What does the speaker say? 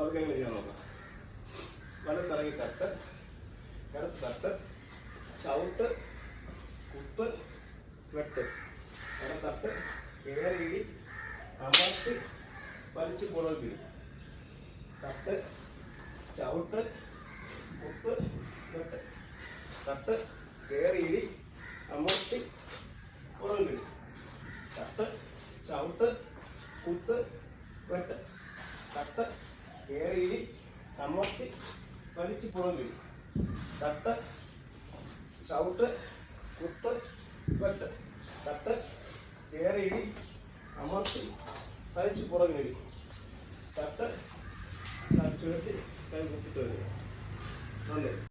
അതൊക്കെ എങ്ങനെ ചെയ്യാൻ നോക്കാം. വലത്തിറങ്ങി തട്ട്, ഇടത്ത് തട്ട്, ചവിട്ട്, കുത്ത്, വെട്ട്, ഇടത്തട്ട്, കയറിയിടി, അമർത്തി, വലിച്ച് പുറകിടി, തട്ട്, ചവിട്ട്, കുത്ത്, വെട്ട്, തട്ട്, കയറിയിടി, അമർത്തി, പുറകിടി, തട്ട്, ചവിട്ട്, കുത്ത്, വെട്ട്, തട്ട്, കയറിയിടി, അമർത്തി, വലിച്ച് പുറകിടി, തട്ട്, ചവിട്ട്, കുത്ത്, വെട്ട്, തട്ട്, കയറിയിടി, അമർത്തി, വലിച്ച് പുറകിടി, തട്ട്, ചുരുട്ടി കൈ കുത്തിട്ട് വരിക.